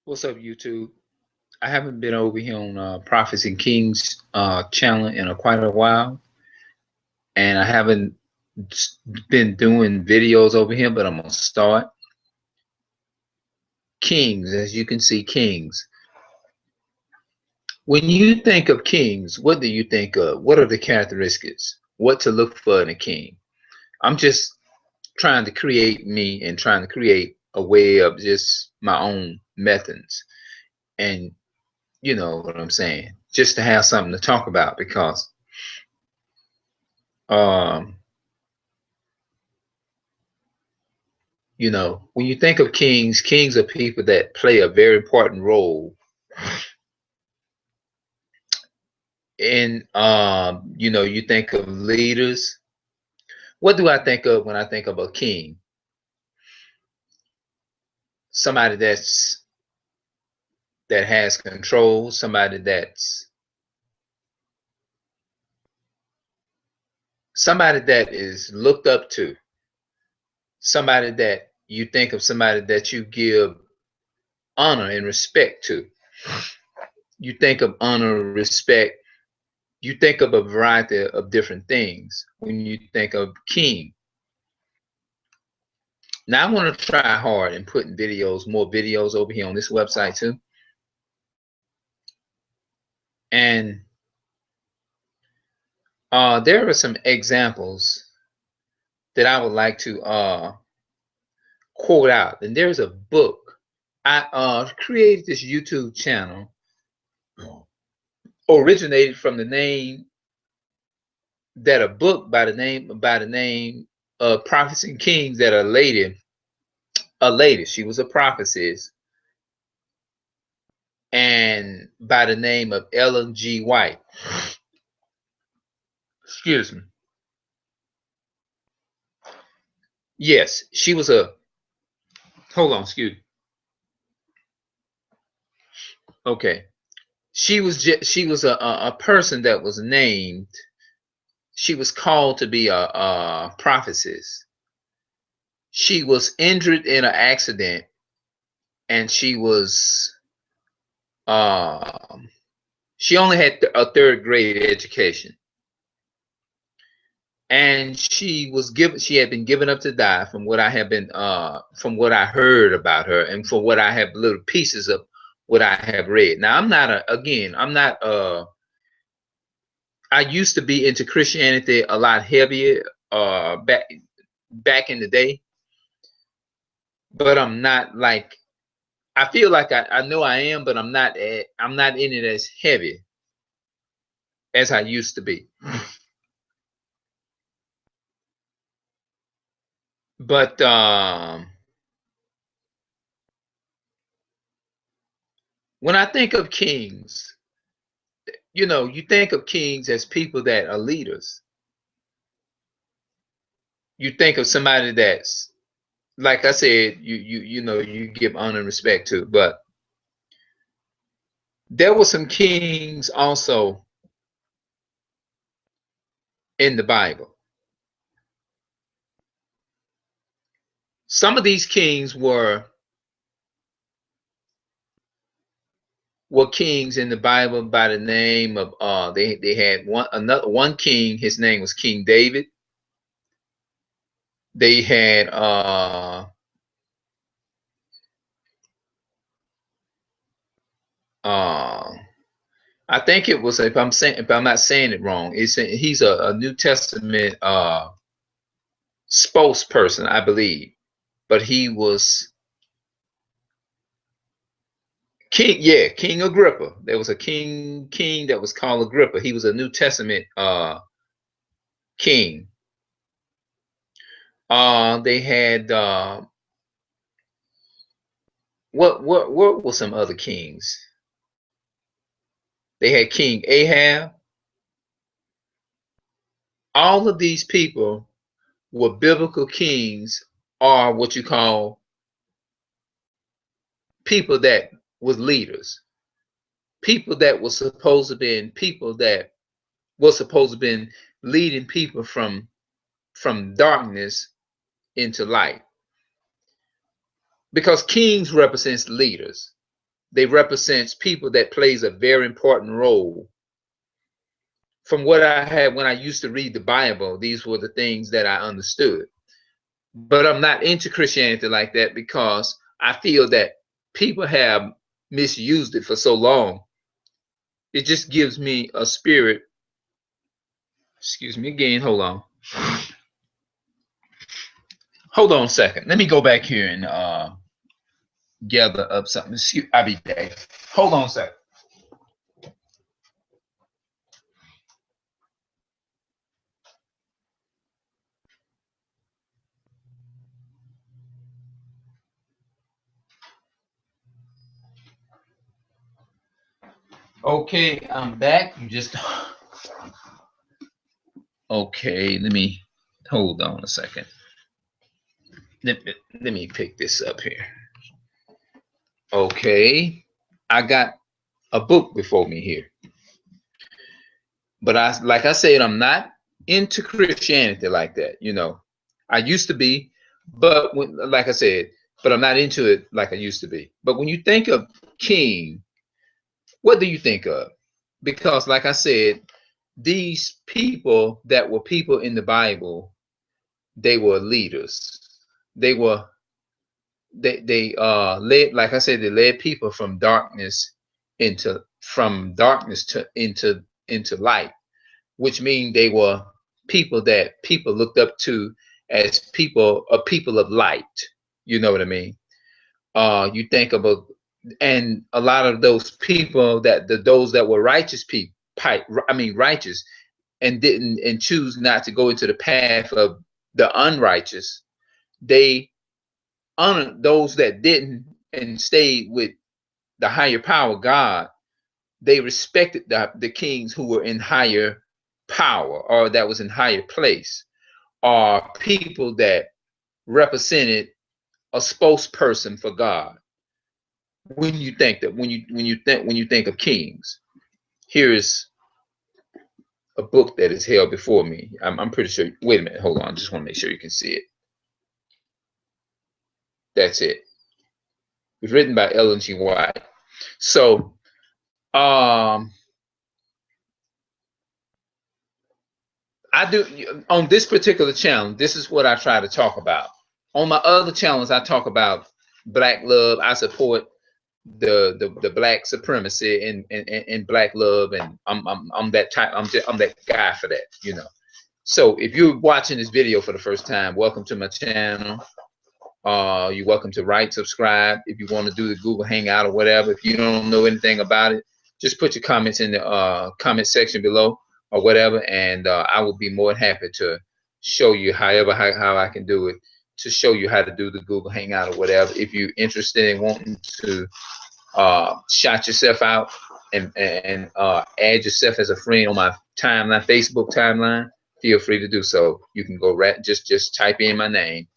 What's up, YouTube? I haven't been over here on Prophets and Kings channel in quite a while, and I haven't been doing videos over here, but I'm gonna start. Kings, as you can see, kings. When you think of kings, what do you think of? What are the characteristics? What to look for in a king? I'm just trying to create me and trying to create a way of just my own methods, and you know what I'm saying, just to have something to talk about because um you know, when you think of kings, kings are people that play a very important role in you know, you think of leaders. What do I think of when I think of a king? Somebody that has control, somebody that is looked up to, somebody that you think of, somebody that you give honor and respect to. You think of honor, respect, you think of a variety of different things when you think of king. Now I want to try hard and putting videos, more videos over here on this website too. And there are some examples that I would like to quote out. And there's a book. I created this YouTube channel, originated from the name that a book by the name of Prophets and Kings, that a lady, she was a prophetess, and by the name of Ellen G. White. Excuse me. Yes, she was a, hold on, excuse me. Okay. She was a person that was named, she was called to be a prophetess. She was injured in an accident, and um she only had a third grade education, and she had been given up to die, from what I have been from what I heard about her, and from what I have, little pieces of what I have read. Now I'm not I'm not I used to be into Christianity a lot heavier back in the day, but I'm not like, I feel like I know I am, but I'm not in it as heavy as I used to be. But when I think of kings, you know, you think of kings as people that are leaders. You think of somebody that's, like I said, you know, you give honor and respect to. But there were some kings also in the Bible. Some of these kings were kings in the Bible by the name of they had one king. His name was King David. They had uh I think it was, if I'm not saying it wrong, he's a New Testament spokesperson, I believe. But he was King, yeah, King Agrippa. There was a king that was called Agrippa. He was a New Testament king. They had what were some other kings? They had King Ahab. All of these people were biblical kings, or what you call people that was leaders. People that were supposed to be people that were supposed to be leading people from darkness into light. Because kings represents leaders. they represents people that plays a very important role. From what I had when I used to read the Bible, these were the things that I understood. But I'm not into Christianity like that because I feel that people have misused it for so long. It just gives me a spirit. Excuse me again. Hold on. Hold on a second. Let me go back here and gather up something. I'll be back. Hold on a second. Okay, I'm back. You just okay. Let me hold on a second. Let me pick this up here. Okay, I got a book before me here, but like I said, I'm not into Christianity like that. You know, I used to be, but like I said, but I'm not into it like I used to be. But when you think of king, what do you think of? Because like I said, these people that were people in the Bible, they were leaders. They were they led, like I said, they led people from darkness into into light, which means they were people that people looked up to as people of light. You know what I mean? You think about, and a lot of those people those that were righteous people, righteous, and didn't and choose not to go into the path of the unrighteous, they honored those that didn't and stayed with the higher power, God. They respected the kings who were in higher power or that was in higher place, or people that represented a spokesperson for God. When you think of kings, here is a book that is held before me. I'm pretty sure. Wait a minute, hold on. Just want to make sure you can see it. That's it. It's written by Ellen G. White. So, I do on this particular channel. This is what I try to talk about. On my other channels, I talk about black love. I support the black supremacy and black love, and I'm that type. I'm that guy for that. You know. So if you're watching this video for the first time, welcome to my channel. You're welcome to subscribe. If you want to do the Google Hangout or whatever, if you don't know anything about it, just put your comments in the comment section below or whatever, and I will be more than happy to show you how I can do it, to show you how to do the Google Hangout or whatever. If you're interested in wanting to shout yourself out and add yourself as a friend on my timeline, Facebook timeline, feel free to do so. You can go just type in my name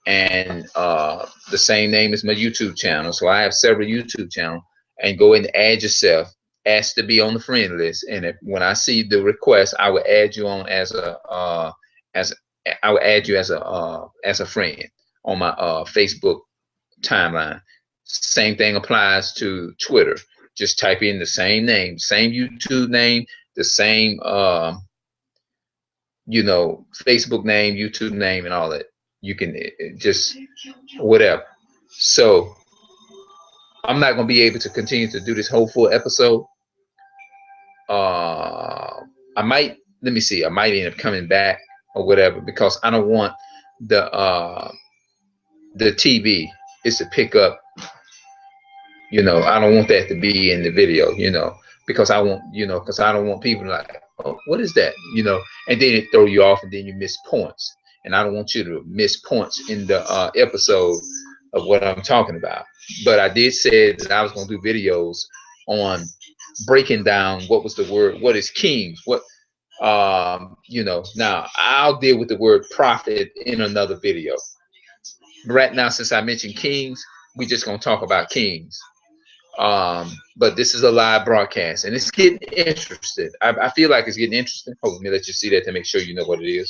and the same name as my YouTube channel. So I have several YouTube channels, and go and add yourself, ask to be on the friend list. And when I see the request, I will add you on as a friend on my Facebook timeline. Same thing applies to Twitter. Just type in the same name, same YouTube name, the same Facebook name, YouTube name, and all that. You can just whatever. So I'm not going to be able to continue to do this whole full episode. I might, let me see, I might end up coming back or whatever, because I don't want the TV is to pick up, I don't want that to be in the video, because I don't want people like, oh, what is that, and then it throw you off, and then you miss points. And I don't want you to miss points in the episode of what I'm talking about. But I did say that I was going to do videos on breaking down what was the word, what is kings, what, now I'll deal with the word prophet in another video. Right now, since I mentioned kings, we're just going to talk about kings. But this is a live broadcast, and it's getting interesting. I feel like it's getting interesting. Hold on, let me let you see that to make sure you know what it is.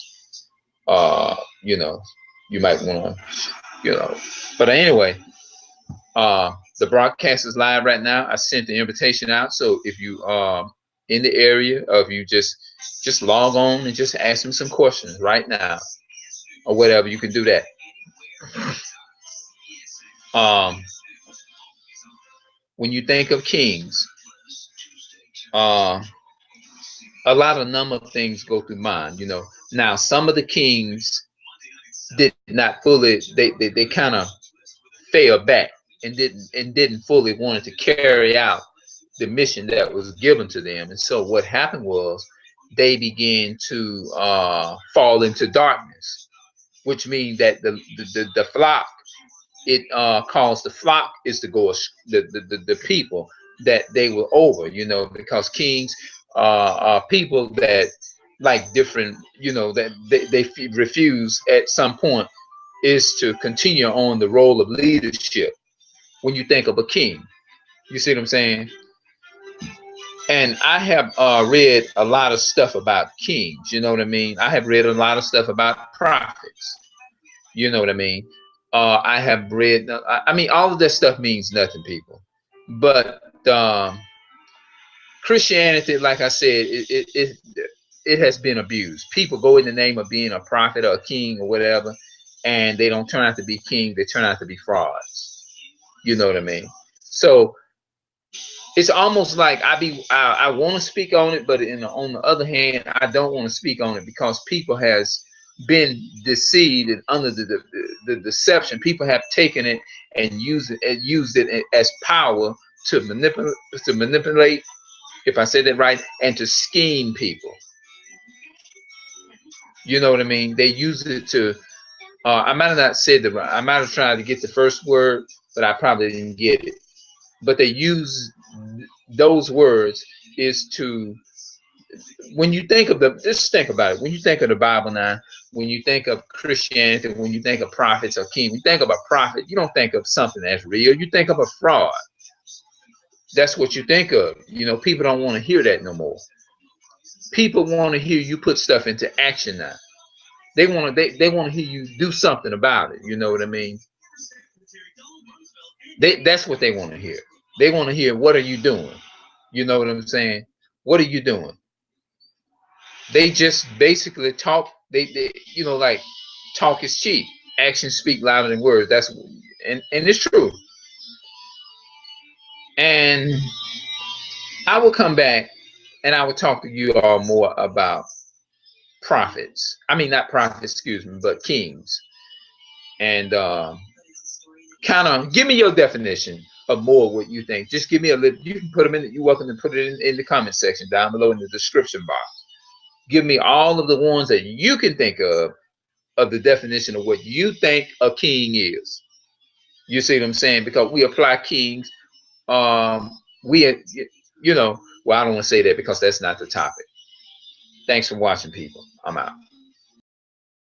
You might want to, but anyway, The broadcast is live right now. I sent the invitation out. So if you are in the area, or if you just log on and just ask me some questions right now or whatever, you can do that. When you think of kings, a lot of number of things go through mind, you know. Now, some of the kings did not fully, they kind of fell back and didn't fully wanted to carry out the mission that was given to them. And so what happened was they began to fall into darkness, which means that the flock, it caused the flock is to go, the people that they were over, you know, because kings are people that like different, you know, that they refuse at some point is to continue on the role of leadership. When you think of a king, you see what I'm saying? And I have read a lot of stuff about kings, you know what I mean? I have read a lot of stuff about prophets, you know what I mean? I have read, I mean, all of that stuff means nothing, people. But Christianity, like I said, it has been abused. People go in the name of being a prophet or a king or whatever, and they don't turn out to be king. They turn out to be frauds. You know what I mean? So it's almost like I want to speak on it, but on the other hand, I don't want to speak on it because people has been deceived and under the deception. People have taken it and used it as power to manipulate, if I said that right, and to scheme people. You know what I mean? They use it to. I might have not said the right. I might have tried to get the first word, but I probably didn't get it. But they use those words is to, when you think of just think about it. When you think of the Bible now, when you think of Christianity, when you think of prophets or king, when you think of a prophet, you don't think of something that's real. You think of a fraud. That's what you think of. You know, people don't want to hear that no more. People want to hear you put stuff into action now. They want to hear you do something about it. You know what I mean? That's what they want to hear. They want to hear, what are you doing? You know what I'm saying? What are you doing? They just basically talk. They you know, like, talk is cheap. Actions speak louder than words. And it's true. And I will come back and I will talk to you all more about prophets. I mean, not prophets, excuse me, but kings. And kind of give me your definition of more what you think. Just give me a little. You can put them in. You're welcome to put it in the comment section down below in the description box. Give me all of the ones that you can think of the definition of what you think a king is. You see what I'm saying? Because we apply kings. We, you know, well, I don't want to say that because that's not the topic. Thanks for watching, people. I'm out.